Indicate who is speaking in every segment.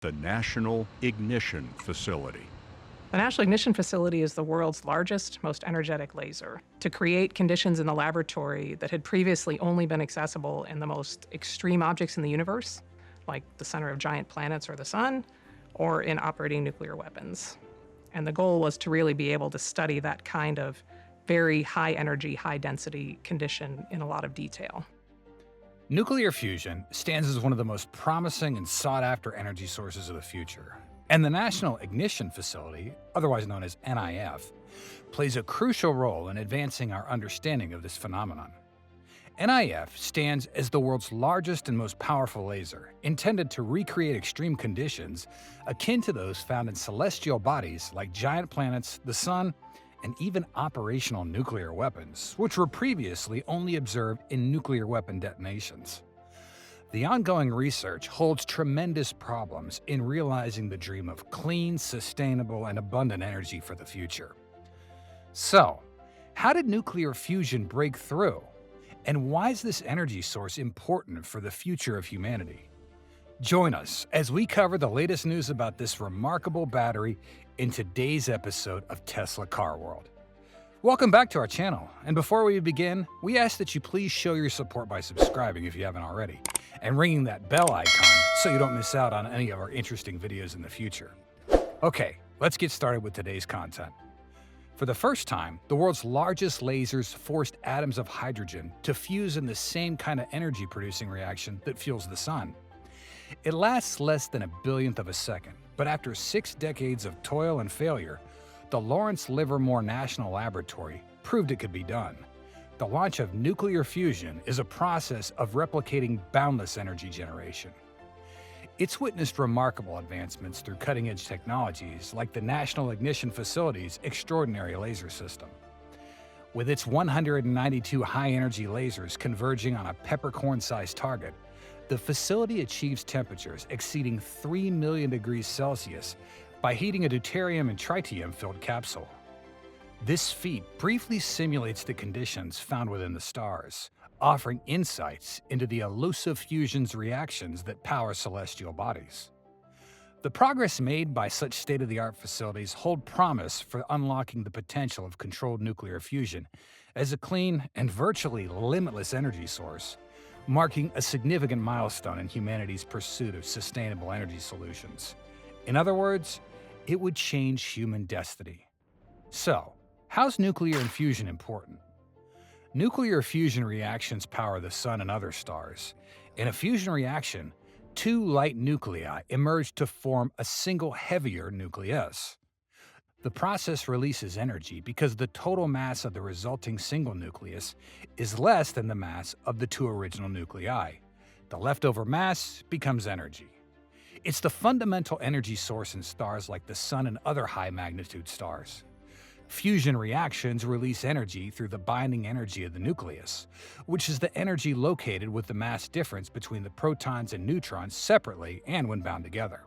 Speaker 1: the National Ignition Facility.
Speaker 2: The National Ignition Facility is the world's largest, most energetic laser to create conditions in the laboratory that had previously only been accessible in the most extreme objects in the universe, like the center of giant planets or the sun, or in operating nuclear weapons. And the goal was to really be able to study that kind of very high energy, high density condition in a lot of detail.
Speaker 3: Nuclear fusion stands as one of the most promising and sought-after energy sources of the future. And the National Ignition Facility, otherwise known as NIF, plays a crucial role in advancing our understanding of this phenomenon. NIF stands as the world's largest and most powerful laser, intended to recreate extreme conditions akin to those found in celestial bodies like giant planets, the sun, and even operational nuclear weapons, which were previously only observed in nuclear weapon detonations. The ongoing research holds tremendous problems in realizing the dream of clean, sustainable, and abundant energy for the future. So, how did nuclear fusion break through? And why is this energy source important for the future of humanity? Join us as we cover the latest news about this remarkable battery in today's episode of Tesla Car World. Welcome back to our channel, and before we begin, we ask that you please show your support by subscribing if you haven't already, and ringing that bell icon so you don't miss out on any of our interesting videos in the future. Okay, let's get started with today's content. For the first time, the world's largest lasers forced atoms of hydrogen to fuse in the same kind of energy-producing reaction that fuels the sun. It lasts less than a billionth of a second, but after 6 decades of toil and failure, the Lawrence Livermore National Laboratory proved it could be done. The launch of nuclear fusion is a process of replicating boundless energy generation. It's witnessed remarkable advancements through cutting-edge technologies like the National Ignition Facility's extraordinary laser system. With its 192 high-energy lasers converging on a peppercorn-sized target, the facility achieves temperatures exceeding 3 million degrees Celsius by heating a deuterium and tritium-filled capsule. This feat briefly simulates the conditions found within the stars, offering insights into the elusive fusion's reactions that power celestial bodies. The progress made by such state-of-the-art facilities hold promise for unlocking the potential of controlled nuclear fusion as a clean and virtually limitless energy source, marking a significant milestone in humanity's pursuit of sustainable energy solutions. In other words, it would change human destiny. So, how's nuclear fusion important? Nuclear fusion reactions power the sun and other stars. In a fusion reaction, 2 light nuclei emerge to form a single heavier nucleus. The process releases energy because the total mass of the resulting single nucleus is less than the mass of the 2 original nuclei. The leftover mass becomes energy. It's the fundamental energy source in stars like the sun and other high-magnitude stars. Fusion reactions release energy through the binding energy of the nucleus, which is the energy located with the mass difference between the protons and neutrons separately and when bound together.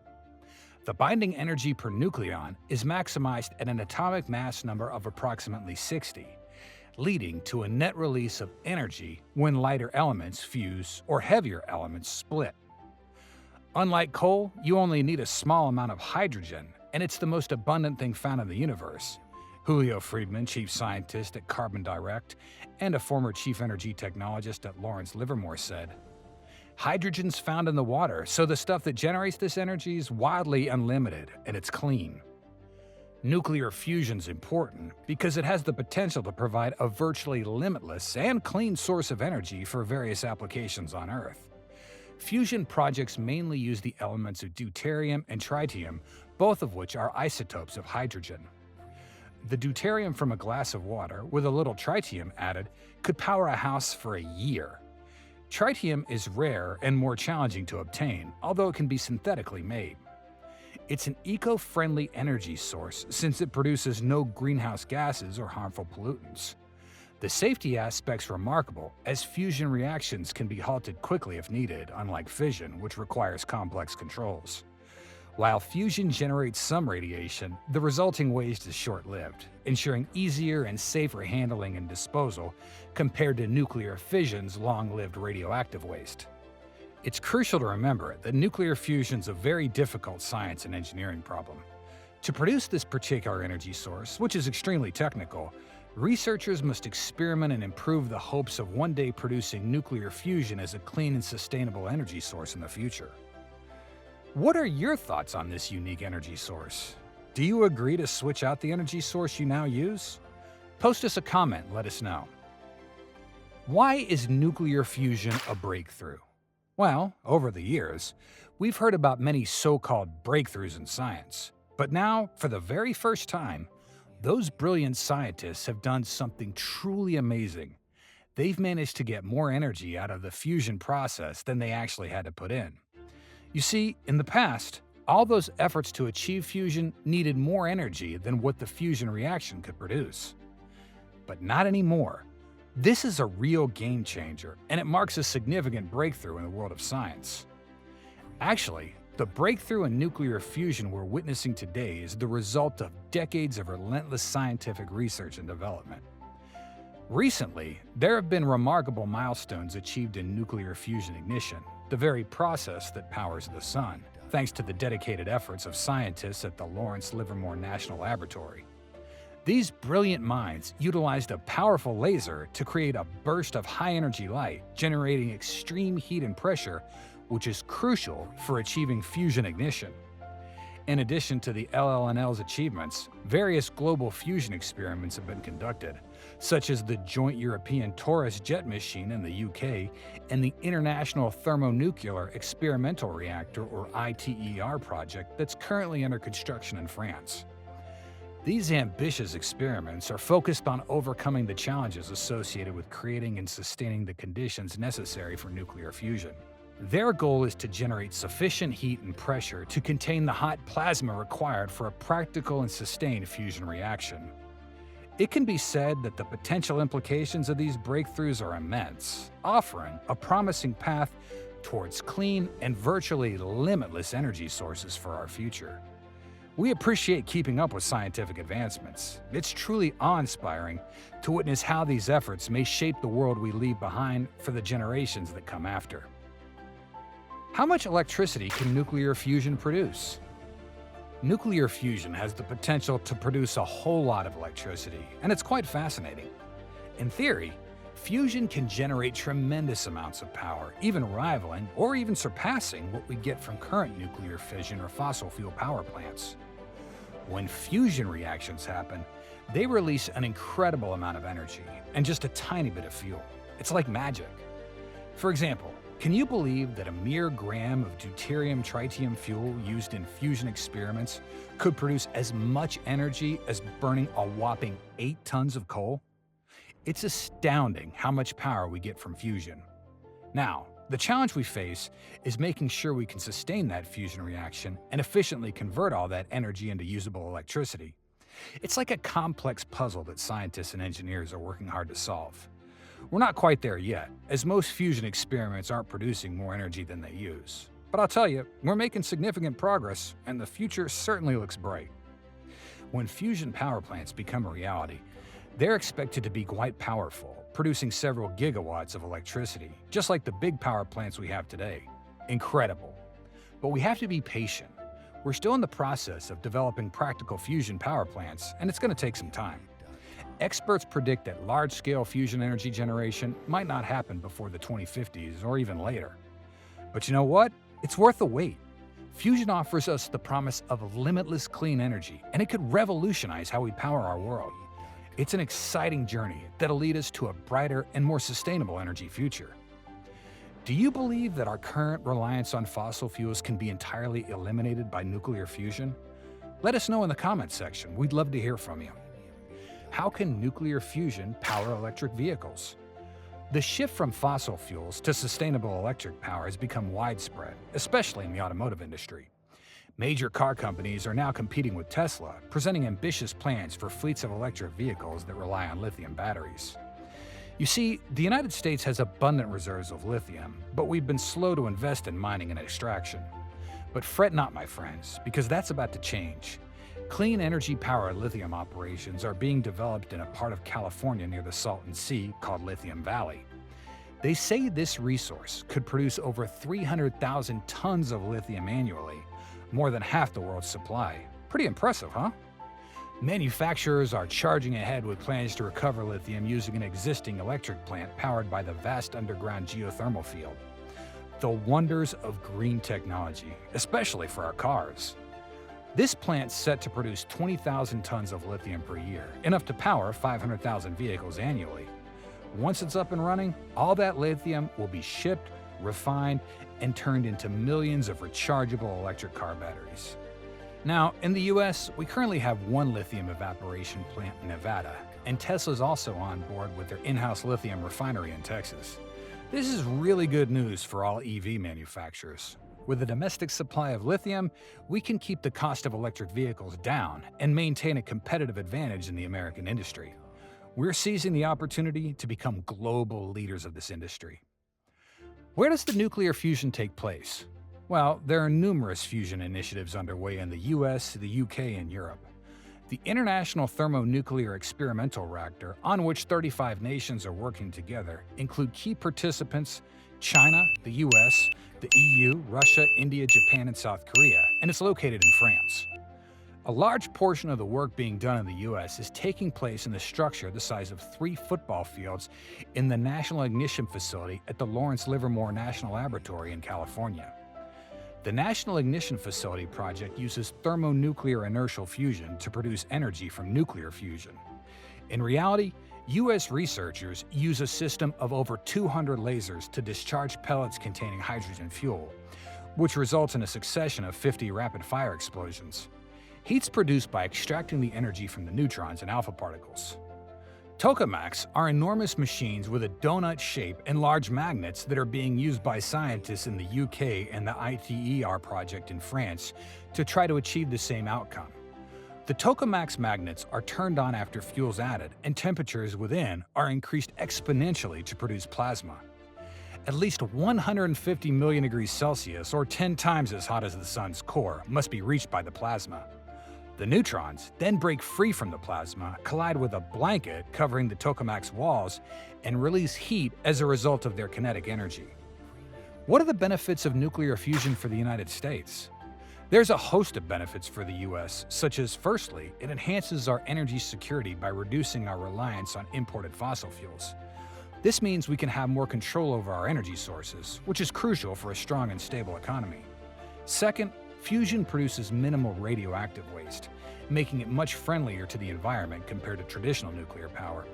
Speaker 3: The binding energy per nucleon is maximized at an atomic mass number of approximately 60, leading to a net release of energy when lighter elements fuse or heavier elements split. Unlike coal, you only need a small amount of hydrogen, and it's the most abundant thing found in the universe. Julio Friedman, chief scientist at Carbon Direct and a former chief energy technologist at Lawrence Livermore, said, "Hydrogen's found in the water, so the stuff that generates this energy is wildly unlimited, and it's clean." Nuclear fusion's important because it has the potential to provide a virtually limitless and clean source of energy for various applications on Earth. Fusion projects mainly use the elements of deuterium and tritium, both of which are isotopes of hydrogen. The deuterium from a glass of water with a little tritium added could power a house for a year. Tritium is rare and more challenging to obtain, although it can be synthetically made. It's an eco-friendly energy source since it produces no greenhouse gases or harmful pollutants. The safety aspect's remarkable, as fusion reactions can be halted quickly if needed, unlike fission, which requires complex controls. While fusion generates some radiation, the resulting waste is short-lived, ensuring easier and safer handling and disposal compared to nuclear fission's long-lived radioactive waste. It's crucial to remember that nuclear fusion is a very difficult science and engineering problem. To produce this particular energy source, which is extremely technical, researchers must experiment and improve the hopes of one day producing nuclear fusion as a clean and sustainable energy source in the future. What are your thoughts on this unique energy source? Do you agree to switch out the energy source you now use? Post us a comment and let us know. Why is nuclear fusion a breakthrough? Well, over the years, we've heard about many so-called breakthroughs in science. But now, for the very first time, those brilliant scientists have done something truly amazing. They've managed to get more energy out of the fusion process than they actually had to put in. You see, in the past, all those efforts to achieve fusion needed more energy than what the fusion reaction could produce. But not anymore. This is a real game changer, and it marks a significant breakthrough in the world of science. Actually, the breakthrough in nuclear fusion we're witnessing today is the result of decades of relentless scientific research and development. Recently, there have been remarkable milestones achieved in nuclear fusion ignition, the very process that powers the sun, thanks to the dedicated efforts of scientists at the Lawrence Livermore National Laboratory. These brilliant minds utilized a powerful laser to create a burst of high-energy light, generating extreme heat and pressure, which is crucial for achieving fusion ignition. In addition to the LLNL's achievements, various global fusion experiments have been conducted, such as the Joint European Torus jet machine in the UK and the International Thermonuclear Experimental Reactor, or ITER project, that's currently under construction in France. These ambitious experiments are focused on overcoming the challenges associated with creating and sustaining the conditions necessary for nuclear fusion. Their goal is to generate sufficient heat and pressure to contain the hot plasma required for a practical and sustained fusion reaction. It can be said that the potential implications of these breakthroughs are immense, offering a promising path towards clean and virtually limitless energy sources for our future. We appreciate keeping up with scientific advancements. It's truly awe-inspiring to witness how these efforts may shape the world we leave behind for the generations that come after. How much electricity can nuclear fusion produce? Nuclear fusion has the potential to produce a whole lot of electricity, and it's quite fascinating. In theory, fusion can generate tremendous amounts of power, even rivaling or even surpassing what we get from current nuclear fission or fossil fuel power plants. When fusion reactions happen, they release an incredible amount of energy and just a tiny bit of fuel. It's like magic. For example, can you believe that a mere gram of deuterium-tritium fuel used in fusion experiments could produce as much energy as burning a whopping 8 tons of coal? It's astounding how much power we get from fusion. Now, the challenge we face is making sure we can sustain that fusion reaction and efficiently convert all that energy into usable electricity. It's like a complex puzzle that scientists and engineers are working hard to solve. We're not quite there yet, as most fusion experiments aren't producing more energy than they use. But I'll tell you, we're making significant progress, and the future certainly looks bright. When fusion power plants become a reality, they're expected to be quite powerful, producing several gigawatts of electricity, just like the big power plants we have today. Incredible. But we have to be patient. We're still in the process of developing practical fusion power plants, and it's going to take some time. Experts predict that large-scale fusion energy generation might not happen before the 2050s or even later. But you know what? It's worth the wait. Fusion offers us the promise of limitless clean energy, and it could revolutionize how we power our world. It's an exciting journey that'll lead us to a brighter and more sustainable energy future. Do you believe that our current reliance on fossil fuels can be entirely eliminated by nuclear fusion? Let us know in the comments section. We'd love to hear from you. How can nuclear fusion power electric vehicles? The shift from fossil fuels to sustainable electric power has become widespread, especially in the automotive industry. Major car companies are now competing with Tesla, presenting ambitious plans for fleets of electric vehicles that rely on lithium batteries. You see, the United States has abundant reserves of lithium, but we've been slow to invest in mining and extraction. But fret not, my friends, because that's about to change. Clean energy-powered lithium operations are being developed in a part of California near the Salton Sea called Lithium Valley. They say this resource could produce over 300,000 tons of lithium annually, more than half the world's supply. Pretty impressive, huh? Manufacturers are charging ahead with plans to recover lithium using an existing electric plant powered by the vast underground geothermal field. The wonders of green technology, especially for our cars. This plant's set to produce 20,000 tons of lithium per year, enough to power 500,000 vehicles annually. Once it's up and running, all that lithium will be shipped, refined, and turned into millions of rechargeable electric car batteries. Now, in the US, we currently have one lithium evaporation plant in Nevada, and Tesla's also on board with their in-house lithium refinery in Texas. This is really good news for all EV manufacturers. With a domestic supply of lithium, we can keep the cost of electric vehicles down and maintain a competitive advantage in the American industry. We're seizing the opportunity to become global leaders of this industry. Where does the nuclear fusion take place? Well, there are numerous fusion initiatives underway in the US, the UK, and Europe. The International Thermonuclear Experimental Reactor, on which 35 nations are working together, include key participants China, the US, the EU, Russia, India, Japan, and South Korea, and it's located in France. A large portion of the work being done in the US is taking place in the structure the size of 3 football fields in the National Ignition Facility at the Lawrence Livermore National Laboratory in California. The National Ignition Facility project uses thermonuclear inertial fusion to produce energy from nuclear fusion. In reality, U.S. researchers use a system of over 200 lasers to discharge pellets containing hydrogen fuel, which results in a succession of 50 rapid-fire explosions. Heat's produced by extracting the energy from the neutrons and alpha particles. Tokamaks are enormous machines with a donut shape and large magnets that are being used by scientists in the UK and the ITER project in France to try to achieve the same outcome. The tokamaks magnets are turned on after fuel's added, and temperatures within are increased exponentially to produce plasma. At least 150 million degrees Celsius, or 10 times as hot as the sun's core, must be reached by the plasma. The neutrons then break free from the plasma, collide with a blanket covering the tokamak's walls, and release heat as a result of their kinetic energy. What are the benefits of nuclear fusion for the United States? There's a host of benefits for the US, such as, firstly, it enhances our energy security by reducing our reliance on imported fossil fuels. This means we can have more control over our energy sources, which is crucial for a strong and stable economy. Second, fusion produces minimal radioactive waste, making it much friendlier to the environment compared to traditional nuclear power.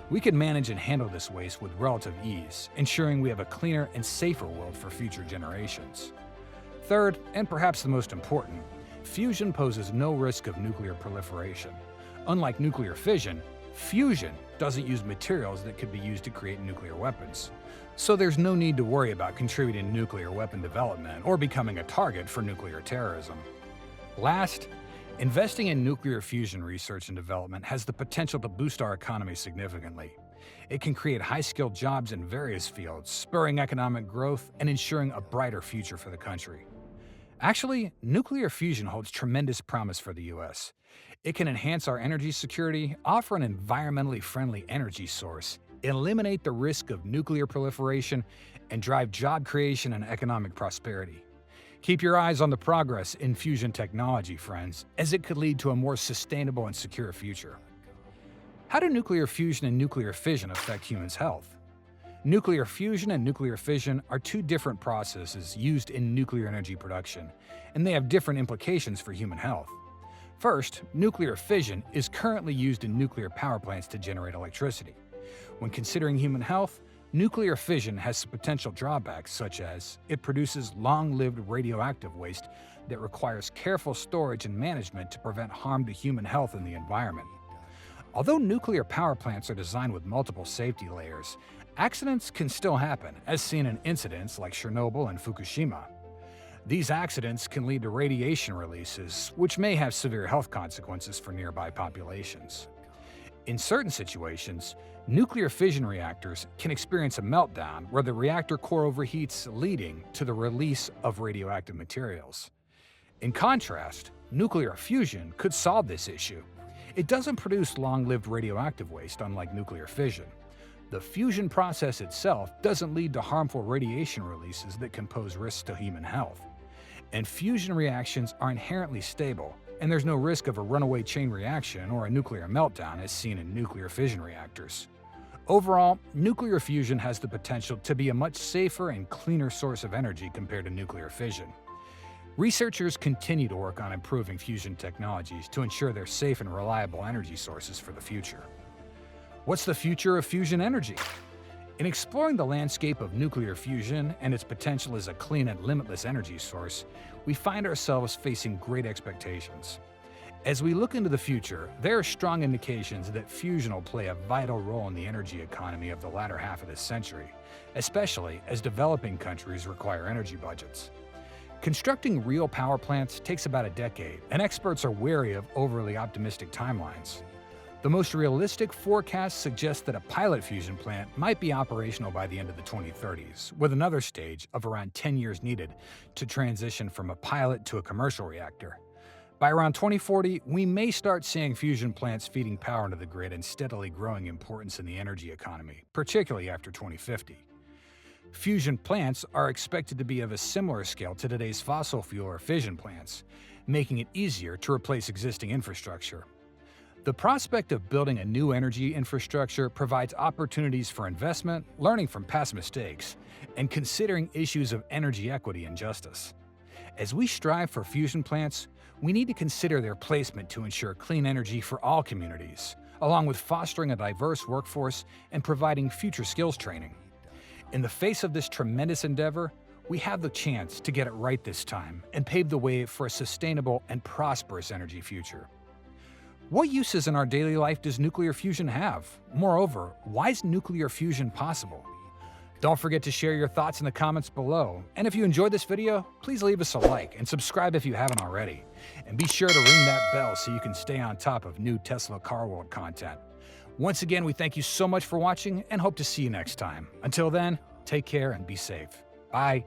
Speaker 3: We can manage and handle this waste with relative ease, ensuring we have a cleaner and safer world for future generations. Third, and perhaps the most important, fusion poses no risk of nuclear proliferation. Unlike nuclear fission, fusion doesn't use materials that could be used to create nuclear weapons. So there's no need to worry about contributing to nuclear weapon development or becoming a target for nuclear terrorism. Last, investing in nuclear fusion research and development has the potential to boost our economy significantly. It can create high-skilled jobs in various fields, spurring economic growth and ensuring a brighter future for the country. Actually, nuclear fusion holds tremendous promise for the U.S. It can enhance our energy security, offer an environmentally friendly energy source, eliminate the risk of nuclear proliferation, and drive job creation and economic prosperity. Keep your eyes on the progress in fusion technology, friends, as it could lead to a more sustainable and secure future. How do nuclear fusion and nuclear fission affect humans' health? Nuclear fusion and nuclear fission are two different processes used in nuclear energy production, and they have different implications for human health. First, nuclear fission is currently used in nuclear power plants to generate electricity. When considering human health, nuclear fission has some potential drawbacks, such as it produces long-lived radioactive waste that requires careful storage and management to prevent harm to human health and the environment. Although nuclear power plants are designed with multiple safety layers, accidents can still happen, as seen in incidents like Chernobyl and Fukushima. These accidents can lead to radiation releases, which may have severe health consequences for nearby populations. In certain situations, nuclear fission reactors can experience a meltdown where the reactor core overheats, leading to the release of radioactive materials. In contrast, nuclear fusion could solve this issue. It doesn't produce long-lived radioactive waste, unlike nuclear fission. The fusion process itself doesn't lead to harmful radiation releases that can pose risks to human health. And fusion reactions are inherently stable, and there's no risk of a runaway chain reaction or a nuclear meltdown as seen in nuclear fission reactors. Overall, nuclear fusion has the potential to be a much safer and cleaner source of energy compared to nuclear fission. Researchers continue to work on improving fusion technologies to ensure they're safe and reliable energy sources for the future. What's the future of fusion energy? In exploring the landscape of nuclear fusion and its potential as a clean and limitless energy source, we find ourselves facing great expectations. As we look into the future, there are strong indications that fusion will play a vital role in the energy economy of the latter half of this century, especially as developing countries require energy budgets. Constructing real power plants takes about a decade, and experts are wary of overly optimistic timelines. The most realistic forecasts suggest that a pilot fusion plant might be operational by the end of the 2030s, with another stage of around 10 years needed to transition from a pilot to a commercial reactor. By around 2040, we may start seeing fusion plants feeding power into the grid and steadily growing importance in the energy economy, particularly after 2050. Fusion plants are expected to be of a similar scale to today's fossil fuel or fission plants, making it easier to replace existing infrastructure. The prospect of building a new energy infrastructure provides opportunities for investment, learning from past mistakes, and considering issues of energy equity and justice. As we strive for fusion plants, we need to consider their placement to ensure clean energy for all communities, along with fostering a diverse workforce and providing future skills training. In the face of this tremendous endeavor, we have the chance to get it right this time and pave the way for a sustainable and prosperous energy future. What uses in our daily life does nuclear fusion have? Moreover, why is nuclear fusion possible? Don't forget to share your thoughts in the comments below. And if you enjoyed this video, please leave us a like and subscribe if you haven't already. And be sure to ring that bell so you can stay on top of new Tesla Car World content. Once again, we thank you so much for watching and hope to see you next time. Until then, take care and be safe. Bye.